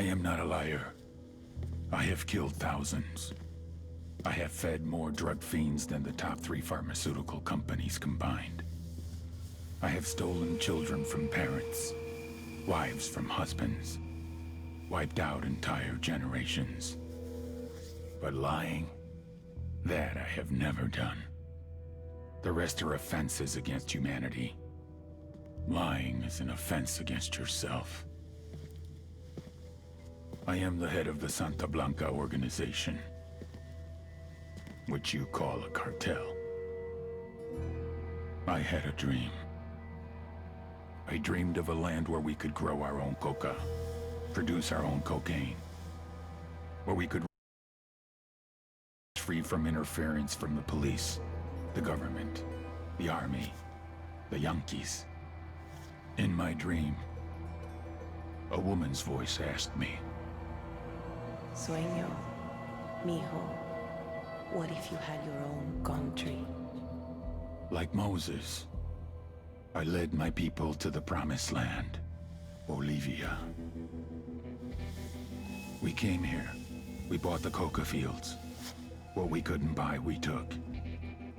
I am not a liar. I have killed thousands. I have fed more drug fiends than the top 3 pharmaceutical companies combined. I have stolen children from parents, wives from husbands, wiped out entire generations. But lying, that I have never done. The rest are offenses against humanity. Lying is an offense against yourself. I am the head of the Santa Blanca organization, which you call a cartel. I had a dream. I dreamed of a land where we could grow our own coca, produce our own cocaine, where we could free from interference from the police, the government, the army, the Yankees. In my dream, a woman's voice asked me, Sueño, mijo, what if you had your own country? like Moses, I led my people to the promised land, Bolivia. We came here. We bought the coca fields. What we couldn't buy, we took.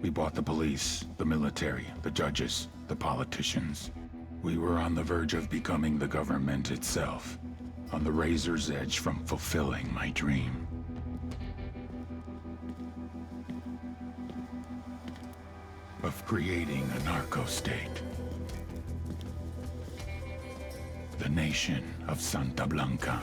We bought the police, the military, the judges, the politicians. We were on the verge of becoming the government itself, on the razor's edge from fulfilling my dream. Of creating a narco-state. The nation of Santa Blanca.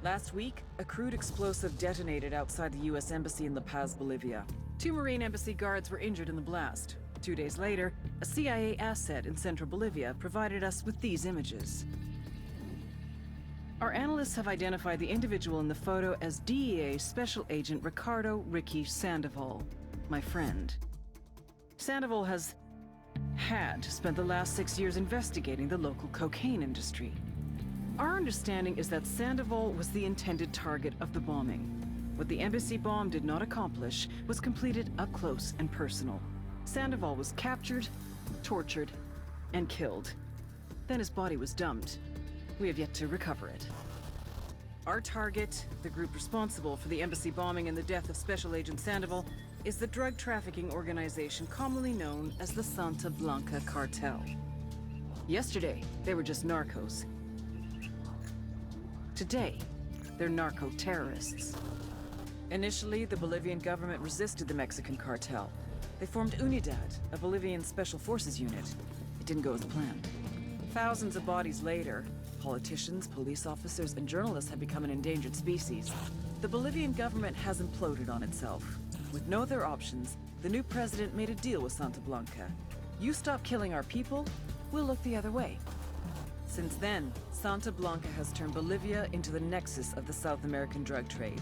Last week, a crude explosive detonated outside the U.S. Embassy in La Paz, Bolivia. 2 Marine Embassy guards were injured in the blast. 2 days later, a CIA asset in central Bolivia provided us with these images. Our analysts have identified the individual in the photo as DEA Special Agent Ricardo Ricky Sandoval, my friend. Sandoval had spent the last 6 years investigating the local cocaine industry. Our understanding is that Sandoval was the intended target of the bombing. What the embassy bomb did not accomplish was completed up close and personal. Sandoval was captured, tortured, and killed. Then his body was dumped. We have yet to recover it. Our target, the group responsible for the embassy bombing and the death of Special Agent Sandoval, is the drug trafficking organization commonly known as the Santa Blanca Cartel. Yesterday, they were just narcos. Today, they're narco-terrorists. Initially, the Bolivian government resisted the Mexican cartel. They formed Unidad, a Bolivian special forces unit. It didn't go as planned. Thousands of bodies later, politicians, police officers, and journalists have become an endangered species. The Bolivian government has imploded on itself. With no other options, the new president made a deal with Santa Blanca. You stop killing our people, we'll look the other way. Since then, Santa Blanca has turned Bolivia into the nexus of the South American drug trade.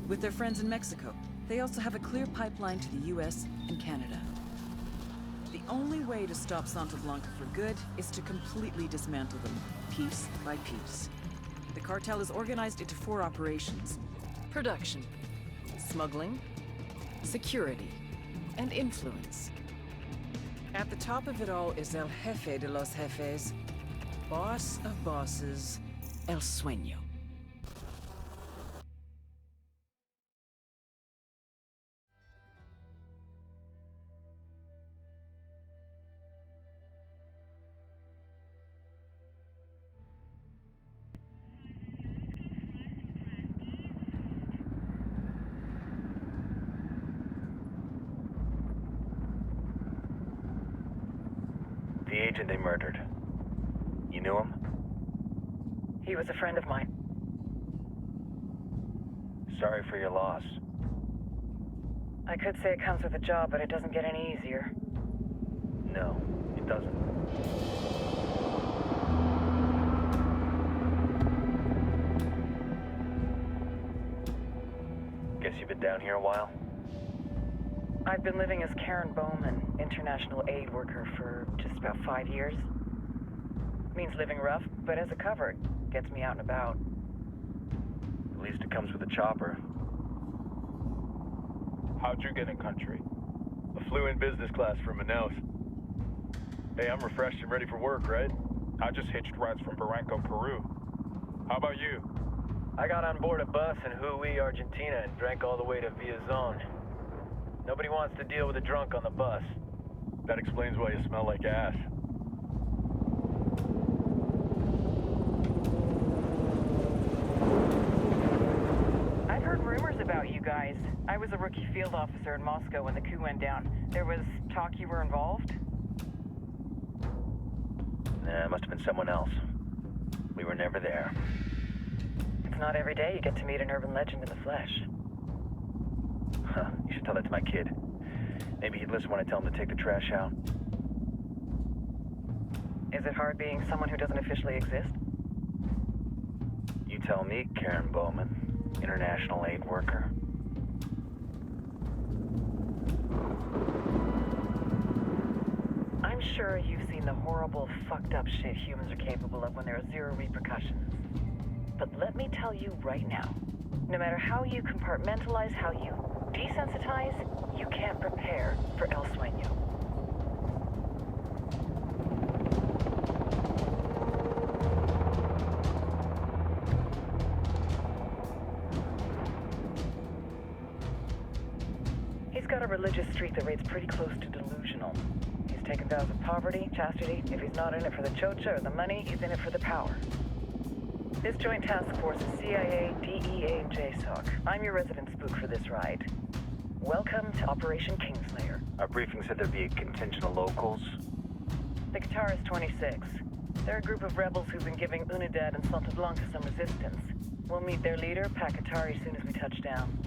With their friends in Mexico, they also have a clear pipeline to the US and Canada. The only way to stop Santa Blanca for good is to completely dismantle them, piece by piece. The cartel is organized into 4 operations: production, smuggling, security, and influence. At the top of it all is El Jefe de los Jefes, boss of bosses, El Sueño. agent they murdered. You knew him? He was a friend of mine. Sorry for your loss. I could say it comes with a job, but it doesn't get any easier. No, it doesn't. Guess you've been down here a while? I've been living as Karen Bowman, international aid worker, for just about 5 years. Means living rough, but as a cover, it gets me out and about. At least it comes with a chopper. How'd you get in country? I flew in business class from Manaus. Hey, I'm refreshed and ready for work, right? I just hitched rides from Barranco, Peru. How about you? I got on board a bus in Hui, Argentina, and drank all the way to Villazon. Nobody wants to deal with a drunk on the bus. That explains why you smell like ass. I've heard rumors about you guys. I was a rookie field officer in Moscow when the coup went down. There was talk you were involved? Nah, it must have been someone else. We were never there. It's not every day you get to meet an urban legend in the flesh. Huh, you should tell that to my kid. Maybe he'd listen when I tell him to take the trash out. Is it hard being someone who doesn't officially exist? You tell me, Karen Bowman, international aid worker. I'm sure you've seen the horrible, fucked up shit humans are capable of when there are zero repercussions. But let me tell you right now, no matter how you compartmentalize, how you desensitize, you can't prepare for El Sueño. He's got a religious streak that rates pretty close to delusional. He's taken vows of poverty, chastity. If he's not in it for the chocha or the money, he's in it for the power. This joint task force is CIA, DEA, and JSOC. I'm your resident spook for this ride. Welcome to Operation Kingslayer. Our briefing said there'd be a contingent of locals. The Guitarist 26. They're a group of rebels who've been giving Unidad and Santa Blanca some resistance. We'll meet their leader, Pakatari, as soon as we touch down.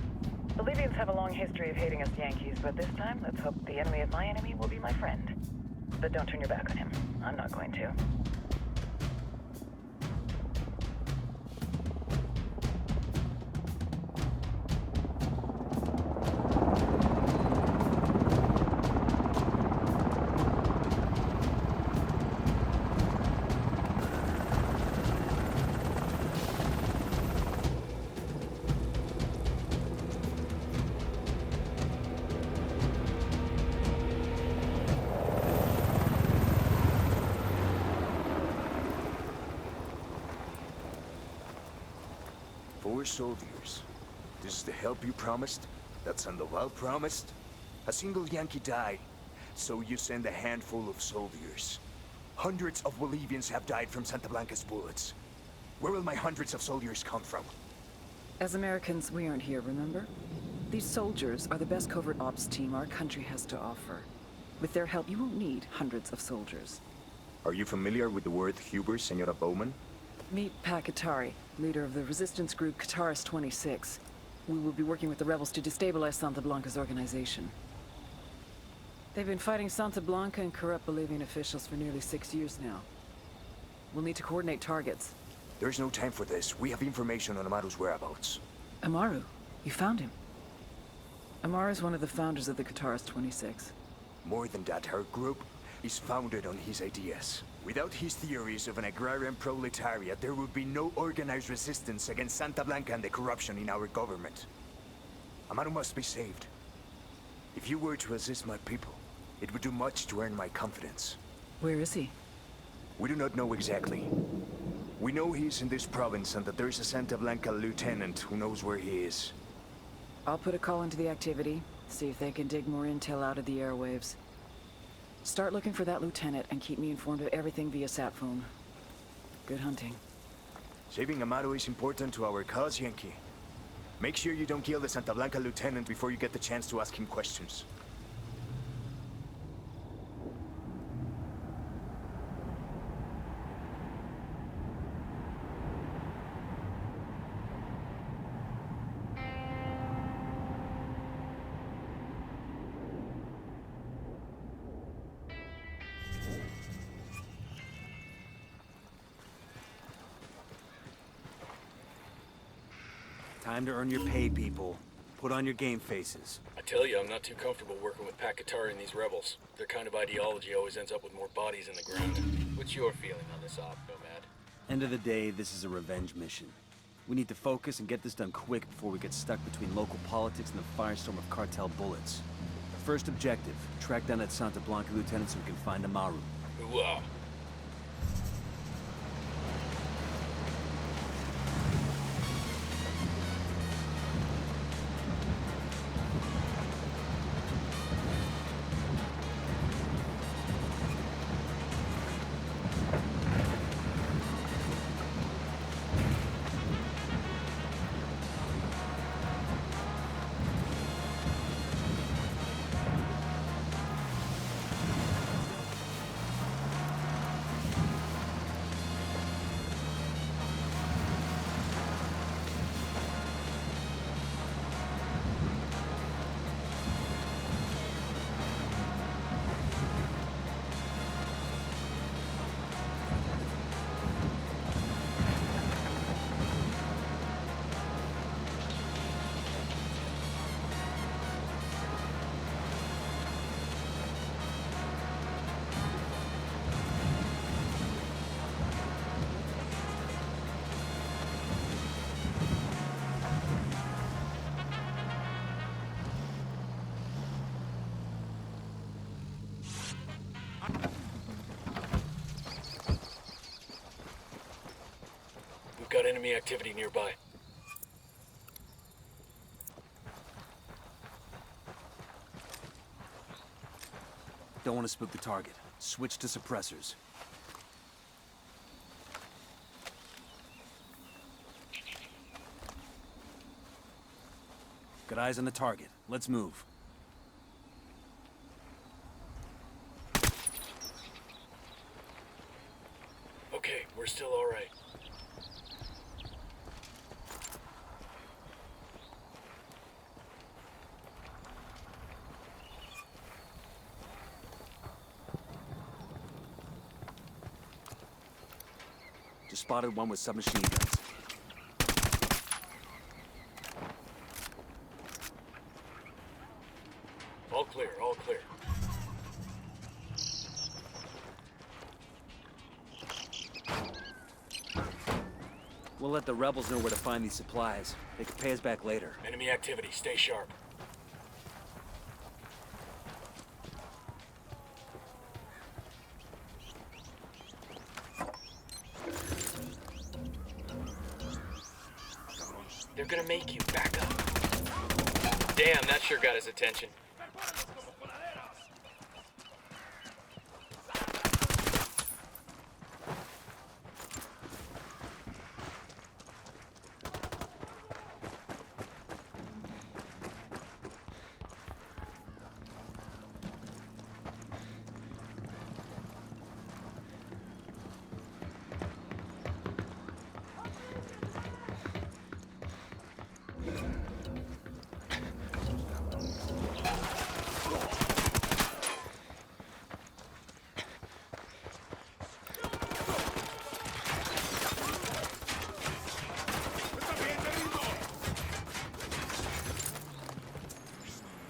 Bolivians have a long history of hating us Yankees, but this time, let's hope the enemy of my enemy will be my friend. But don't turn your back on him. I'm not going to. Four soldiers. This is the help you promised? That Sandoval promised? A single Yankee died, so you send a handful of soldiers. Hundreds of Bolivians have died from Santa Blanca's bullets. Where will my hundreds of soldiers come from? As Americans, we aren't here, remember? These soldiers are the best covert ops team our country has to offer. With their help, you won't need hundreds of soldiers. Are you familiar with the word Huber, Senora Bowman? Meet Pakatari, leader of the resistance group Guitarist 26. We will be working with the rebels to destabilize Santa Blanca's organization. They've been fighting Santa Blanca and corrupt Bolivian officials for nearly 6 years now. We'll need to coordinate targets. There's no time for this. We have information on Amaru's whereabouts. Amaru? You found him? Amaru is one of the founders of the Guitarist 26. More than that, her group is founded on his ideas. Without his theories of an agrarian proletariat, there would be no organized resistance against Santa Blanca and the corruption in our government. Amaru must be saved. If you were to assist my people, it would do much to earn my confidence. Where is he? We do not know exactly. We know he's in this province and that there's a Santa Blanca lieutenant who knows where he is. I'll put a call into the activity, see if they can dig more intel out of the airwaves. Start looking for that lieutenant and keep me informed of everything via sat phone. Good hunting. Saving Amaru is important to our cause, Yankee. Make sure you don't kill the Santa Blanca lieutenant before you get the chance to ask him questions. Time to earn your pay, people. Put on your game faces. I tell you, I'm not too comfortable working with Pakatari and these rebels. Their kind of ideology always ends up with more bodies in the ground. What's your feeling on this op, Nomad? End of the day, this is a revenge mission. We need to focus and get this done quick before we get stuck between local politics and the firestorm of cartel bullets. First objective, track down that Santa Blanca lieutenant so we can find Amaru. Hooah! We've got enemy activity nearby. Don't want to spook the target. Switch to suppressors. Got eyes on the target. Let's move. Okay, we're still all right. Just spotted one with submachine guns. All clear, all clear. We'll let the rebels know where to find these supplies. They can pay us back later. Enemy activity, stay sharp. They're gonna make you back up. Damn, that sure got his attention.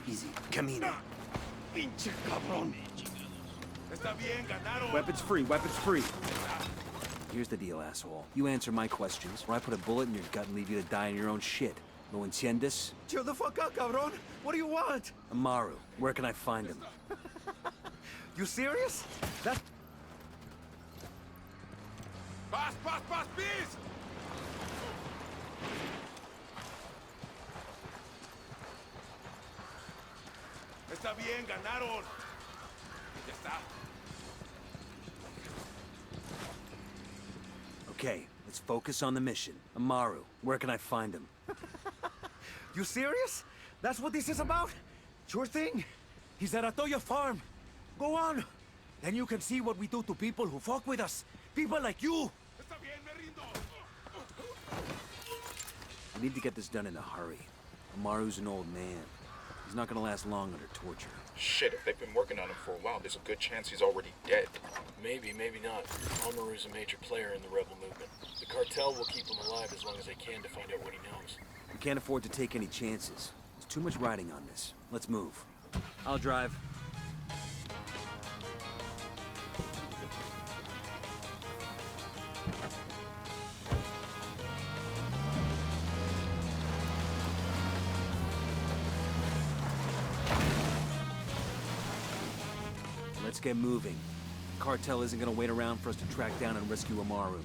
Easy. Camino. Pinche cabrón. Está bien, ganaron. Weapons free, weapons free. Here's the deal, asshole. You answer my questions, or I put a bullet in your gut and leave you to die in your own shit. ¿Lo entiendes? Chill the fuck out, cabrón. What do you want? Amaru, where can I find him? You serious? That... Pass, please! Está bien, ganaron. Ya está. Okay, let's focus on the mission. Amaru, where can I find him? You serious? That's what this is about? Sure thing. He's at Atoya Farm. Go on. Then you can see what we do to people who fuck with us. People like you. Está bien, me rindo. We need to get this done in a hurry. Amaru's an old man. He's not gonna last long under torture. Shit, if they've been working on him for a while, there's a good chance he's already dead. Maybe, maybe not. Amaru's a major player in the rebel movement. The cartel will keep him alive as long as they can to find out what he knows. We can't afford to take any chances. There's too much riding on this. Let's move. I'll drive. Let's get moving. The cartel isn't gonna wait around for us to track down and rescue Amaru.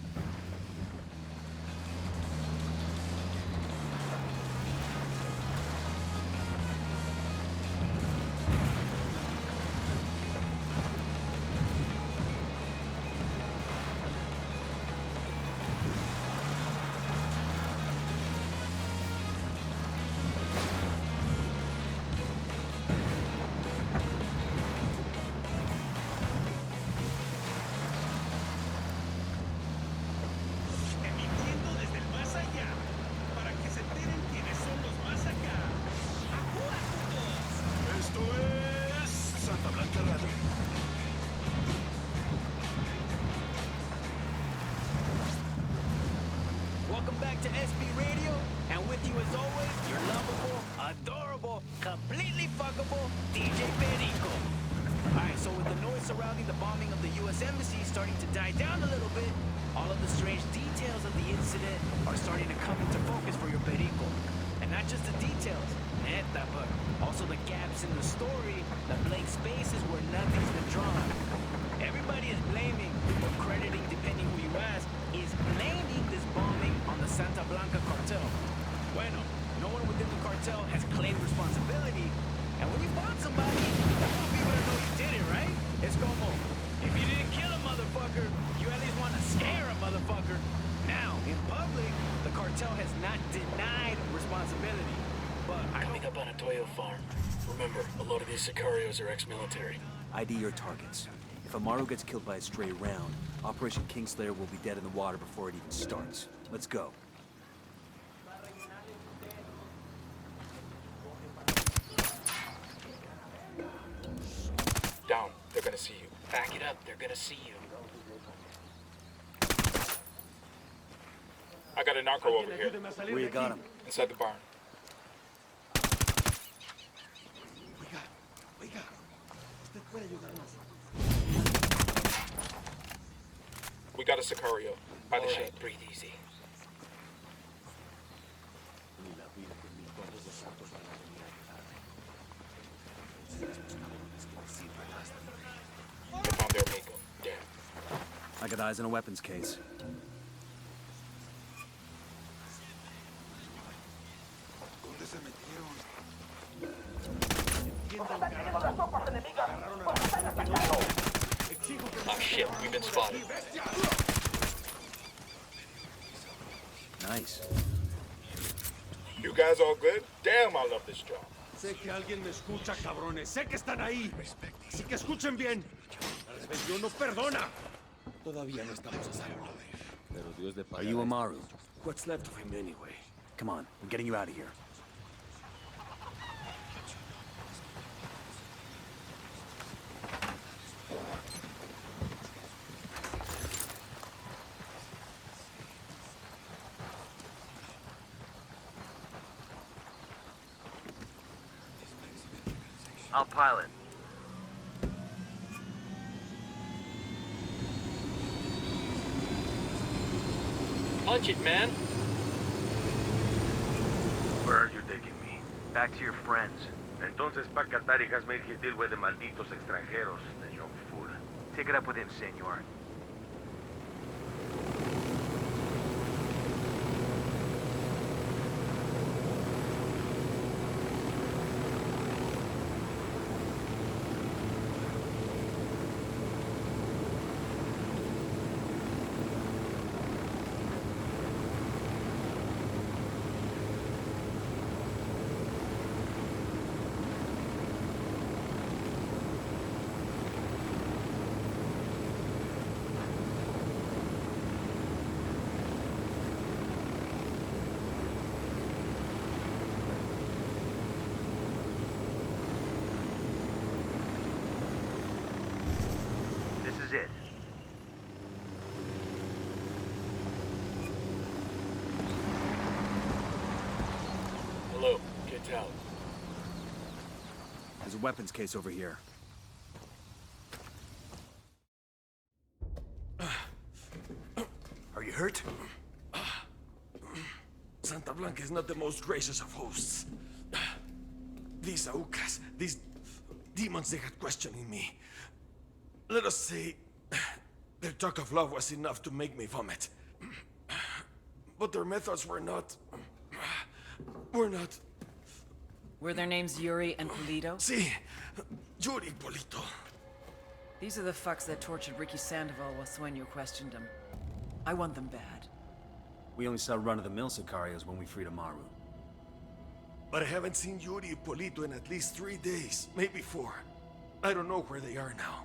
Welcome back to SB Radio, and with you as always, your lovable, adorable, completely fuckable DJ Perico. Alright, so with the noise surrounding the bombing of the US Embassy starting to die down a little bit, all of the strange details of the incident are starting to come into focus for your Perico. And not just the details, neta, but also the gaps in the story, the blank spaces where nothing's been drawn. Everybody is blaming, or crediting depending who you ask, is blaming this bombing on the Santa Blanca cartel. Bueno, no one within the cartel has claimed responsibility, and when you bomb somebody, you want people to know you did it, right? It's como, if you didn't kill a motherfucker, you at least want to scare a motherfucker. Now, in public, the cartel has not denied responsibility, but Coming up on a Toyo farm. Remember, a lot of these sicarios are ex-military. ID your targets. If Amaru gets killed by a stray round, Operation Kingslayer will be dead in the water before it even starts. Let's go. Down. They're gonna see you. Back it up, they're gonna see you. I got a narco over here. Where you got him? Inside the barn. We got a Sicario. By the All ship. right, breathe easy. They found their Mako. Damn. I got eyes on a weapons case. Oh shit, we've been spotted. Nice. You guys all good? Damn, I love this job. Sé que alguien me escucha, cabrones. Sé que están ahí. Así que escuchen bien. El Dios no perdona. Todavía no estamos a salvo. Pero Dios de Are you Amaru? What's left of him anyway? Come on, we're getting you out of here. I'll pilot. Punch it, man. Where are you taking me? Back to your friends. Entonces, pa' Qatar has made his deal with the malditos extranjeros, the young fool. Take it up with him, senor. cartel. There's a weapons case over here. Are you hurt? Santa Blanca is not the most gracious of hosts. These Aucas, these demons they had questioning me. Let us say, their talk of love was enough to make me vomit. But their methods were not... Were their names Yuri and Polito? Si, Yuri Polito. These are the fucks that tortured Ricky Sandoval while Sueño questioned him. I want them bad. We only saw run-of-the-mill Sicarios when we freed Amaru. But I haven't seen Yuri and Polito in at least 3 days, maybe 4. I don't know where they are now.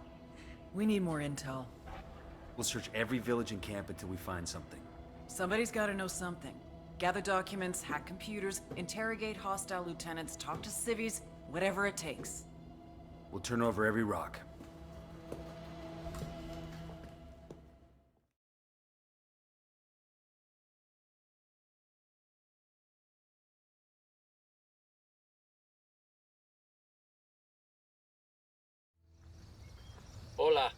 We need more intel. We'll search every village and camp until we find something. Somebody's gotta know something. Gather documents, hack computers, interrogate hostile lieutenants, talk to civvies, whatever it takes. We'll turn over every rock. Hola.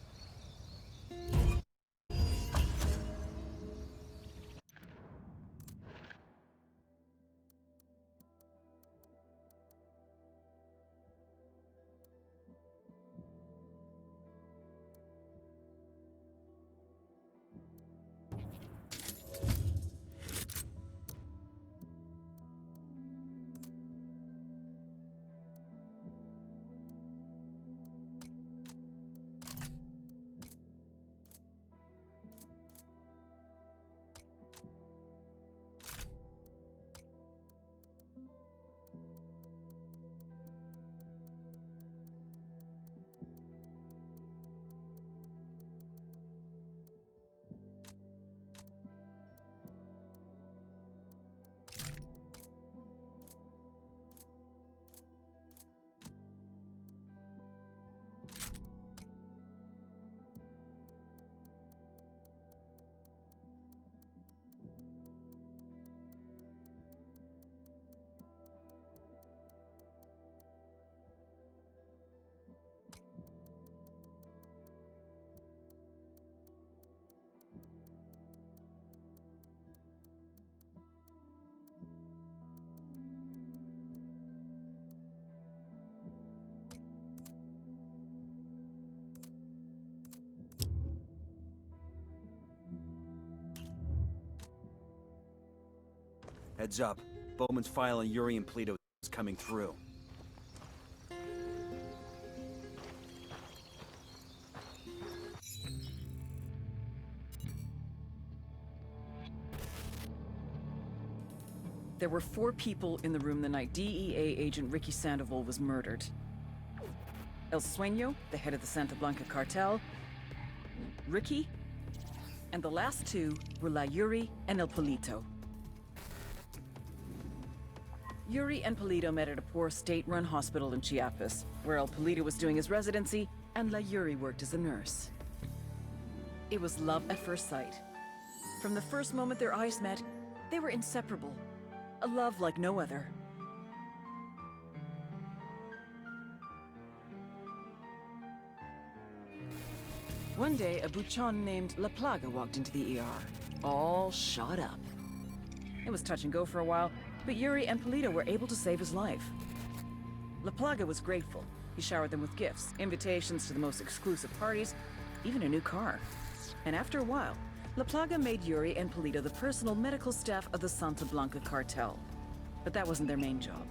Heads up. Bowman's file on Yuri and Polito is coming through. There were 4 people in the room the night DEA agent Ricky Sandoval was murdered. El Sueño, the head of the Santa Blanca cartel, Ricky, and the last 2 were La Yuri and El Polito. Yuri and Polito met at a poor state-run hospital in Chiapas, where El Polito was doing his residency and La Yuri worked as a nurse. It was love at first sight. From the first moment their eyes met, they were inseparable. A love like no other. One day, a buchon named La Plaga walked into the ER, all shot up. It was touch and go for a while, but Yuri and Polito were able to save his life. La Plaga was grateful. He showered them with gifts, invitations to the most exclusive parties, even a new car. And after a while, La Plaga made Yuri and Polito the personal medical staff of the Santa Blanca cartel. But that wasn't their main job.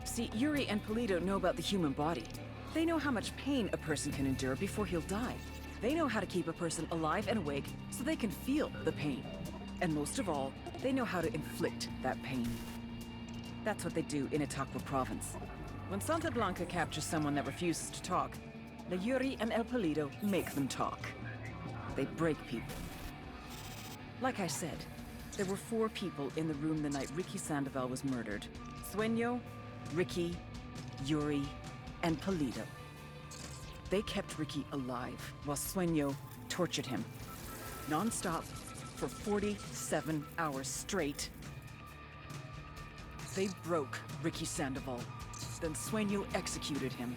See, Yuri and Polito know about the human body. They know how much pain a person can endure before he'll die. They know how to keep a person alive and awake so they can feel the pain. And most of all, they know how to inflict that pain. That's what they do in Itaqua province. When Santa Blanca captures someone that refuses to talk, La Yuri and El Polito make them talk. They break people. Like I said, there were 4 people in the room the night Ricky Sandoval was murdered. Sueño, Ricky, Yuri, and Polito. They kept Ricky alive while Sueño tortured him. Non-stop for 47 hours straight. They broke Ricky Sandoval. Then Sueño executed him.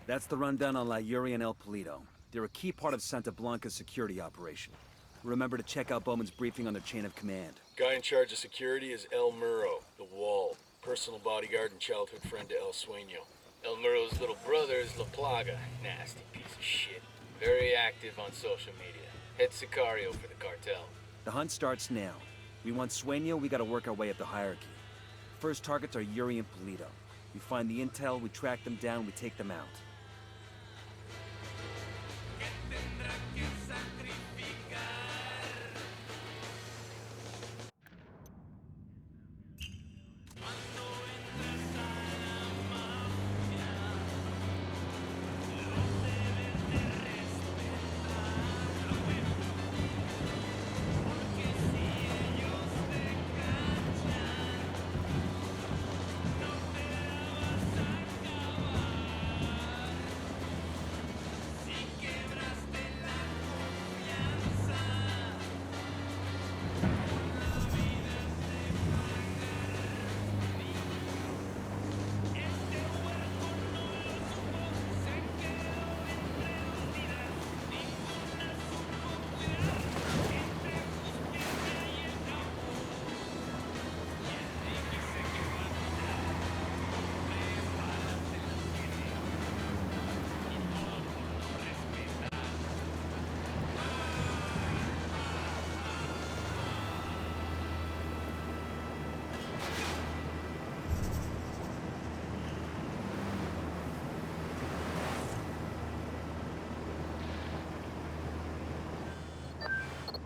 That's the rundown on La Yuri and El Polito. They're a key part of Santa Blanca's security operation. Remember to check out Bowman's briefing on their chain of command. Guy in charge of security is El Muro, the Wall. Personal bodyguard and childhood friend to El Sueño. El Muro's little brother is La Plaga. Nasty piece of shit. Very active on social media. Head Sicario for the cartel. The hunt starts now. We want Sueño, we gotta work our way up the hierarchy. First targets are Yuri and Polito. We find the intel, we track them down, we take them out.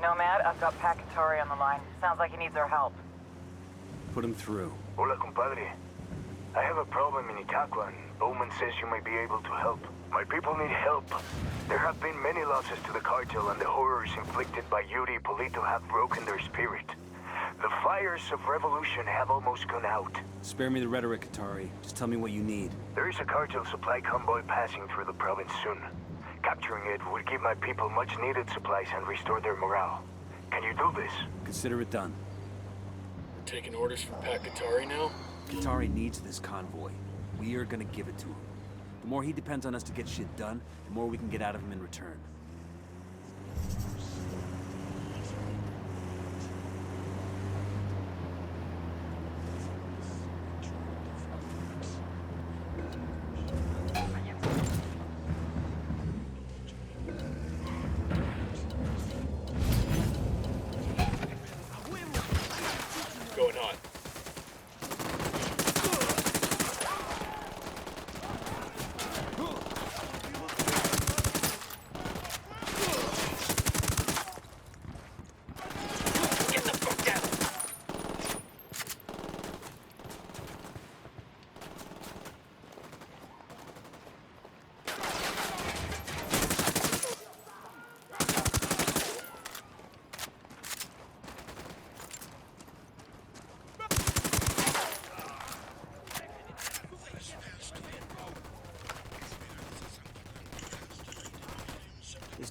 Nomad, I've got Pacatari on the line. Sounds like he needs our help. Put him through. Hola, compadre. I have a problem in Itaqua, and Bowman says you might be able to help. My people need help. There have been many losses to the cartel, and the horrors inflicted by Yuri Polito have broken their spirit. The fires of revolution have almost gone out. Spare me the rhetoric, Katari. Just tell me what you need. There is a cartel supply convoy passing through the province soon. Capturing it would give my people much-needed supplies and restore their morale. Can you do this? Consider it done. We're taking orders from Pacatari now? Katari needs this convoy. We are gonna give it to him. The more he depends on us to get shit done, the more we can get out of him in return.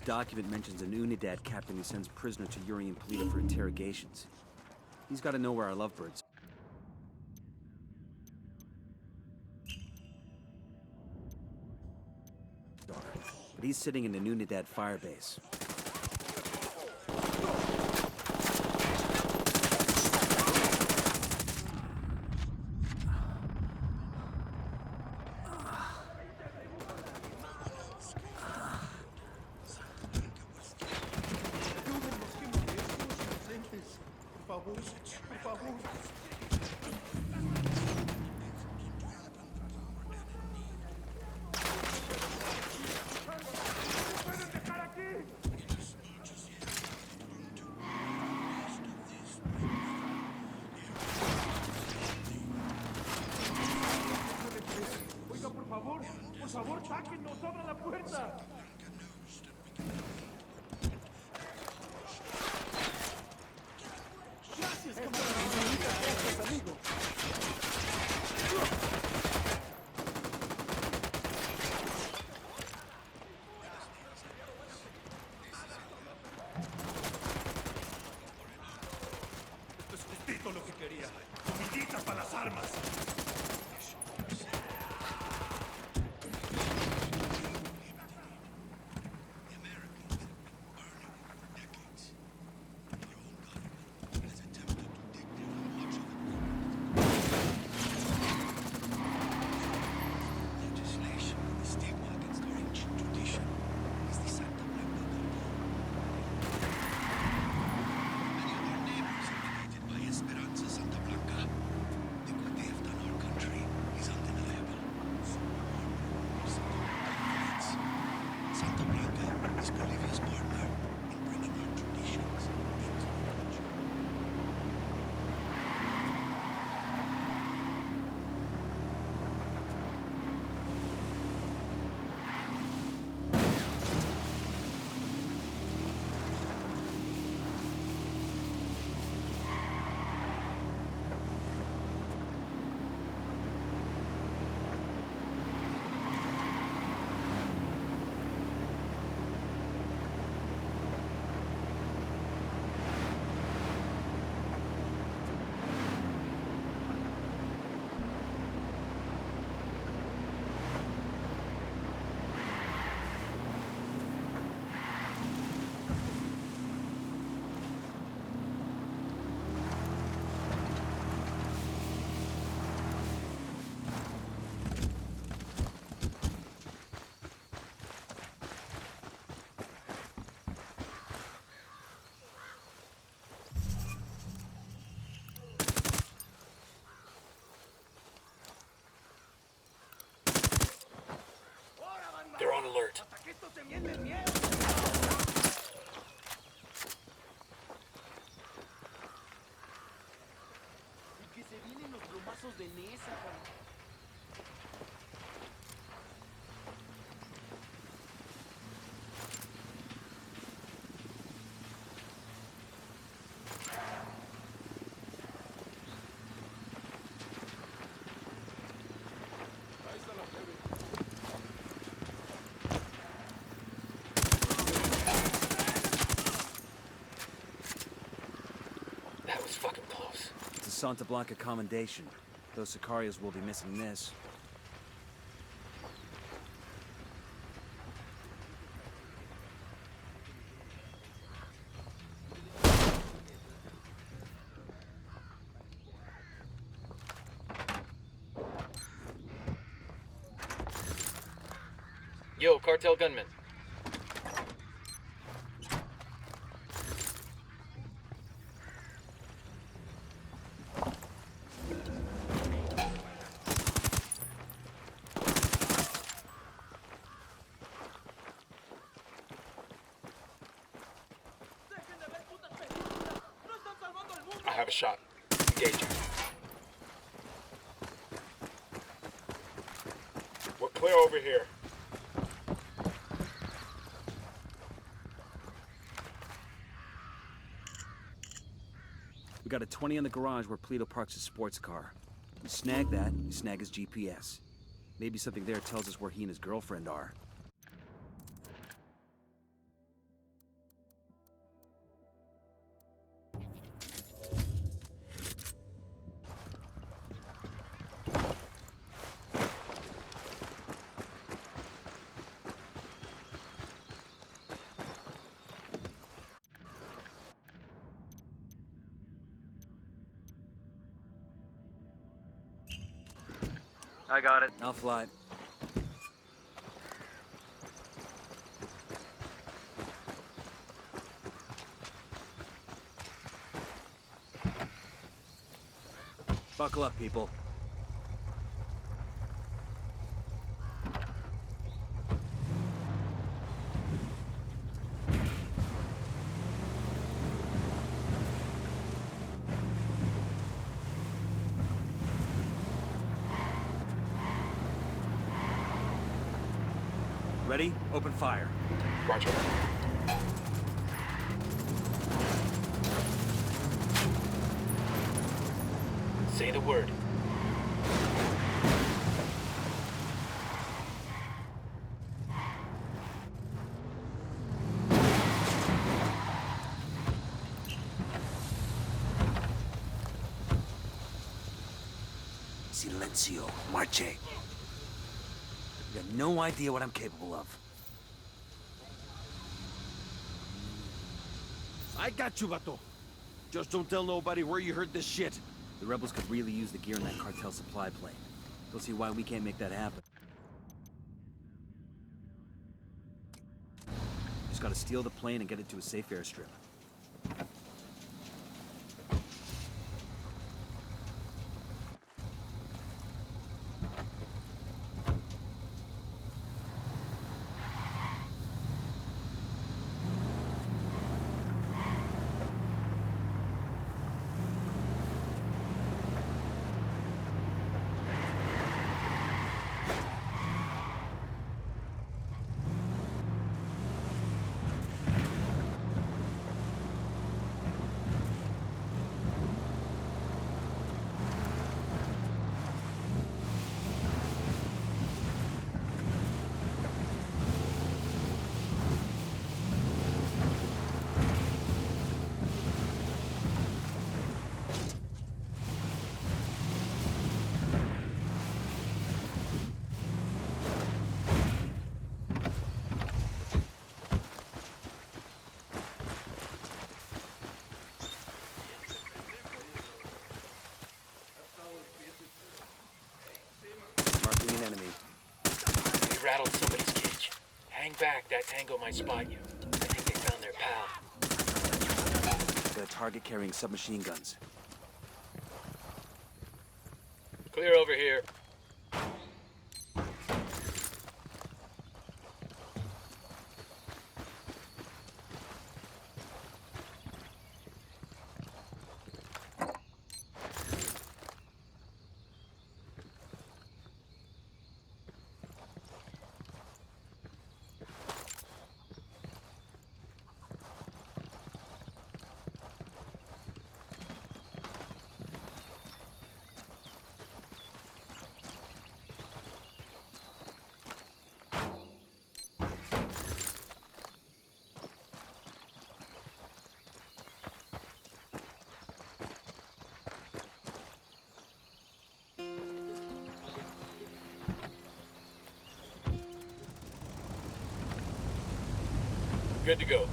document mentions an Unidad captain who sends prisoner to Yuri and Polito for interrogations. He's got to know where our lovebirds are. But he's sitting in the Unidad firebase. They're on alert. That was fucking close. It's a Santa Blanca commendation. Those Sicarios will be missing this. Yo, cartel gunman. I have a shot. Engaging. We're clear over here. We got a 20 in the garage where Polito parks his sports car. We snag that, we snag his GPS. Maybe something there tells us where he and his girlfriend are. I got it. I'll fly. Buckle up, people. Ready? Open fire. Roger. Say the word. Silencio. Marche. You have no idea what I'm capable of. I got you, Vato. Just don't tell nobody where you heard this shit. The rebels could really use the gear in that cartel supply plane. Don't see why we can't make that happen. Just gotta steal the plane and get it to a safe airstrip. Marking an enemy. We rattled somebody's cage. Hang back, that tango might spot you. I think they found their pal. Got a target carrying submachine guns. Clear over here. Good to go.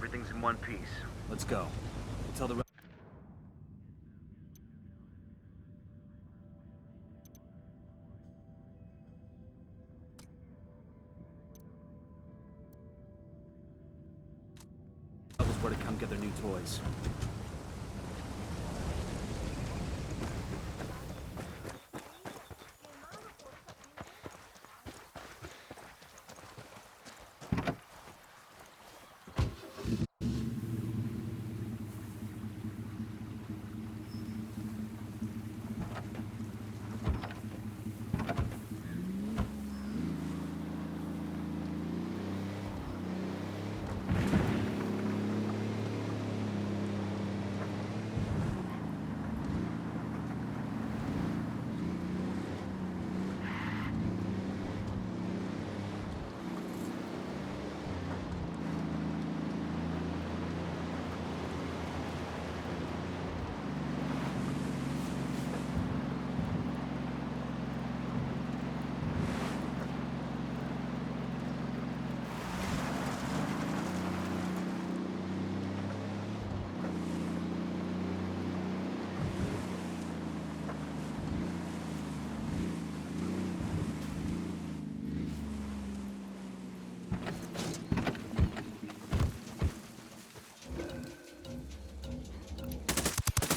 everything's in one piece. Let's go. Tell the others where to come get their new toys.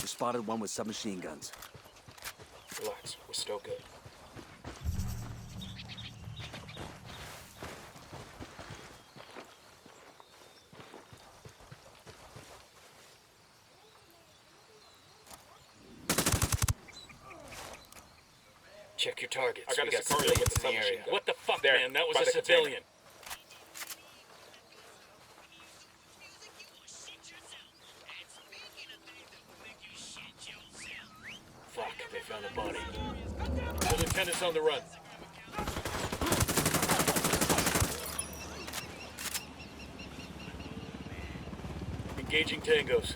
Spotted one with submachine guns. Relax, we're still good. Check your targets. I got We a Sicario with civilians the in the area. submachine gun. What the fuck, There, man? That was by a the container. civilian. Fuck, they found a body. The lieutenant's on the run. Engaging tangos.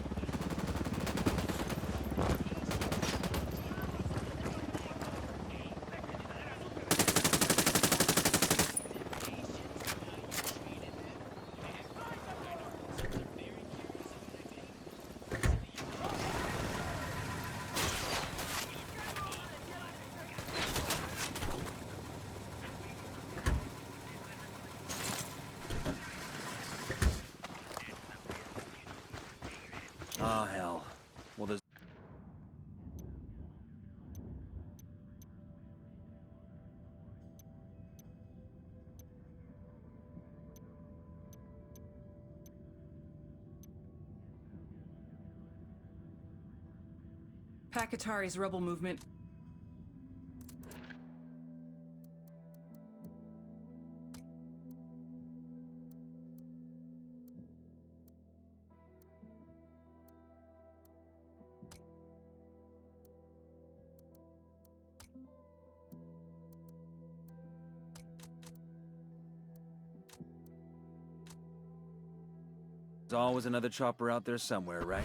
Oh, hell. Well, there's... Pakatari's rebel movement. There's always another chopper out there somewhere, right?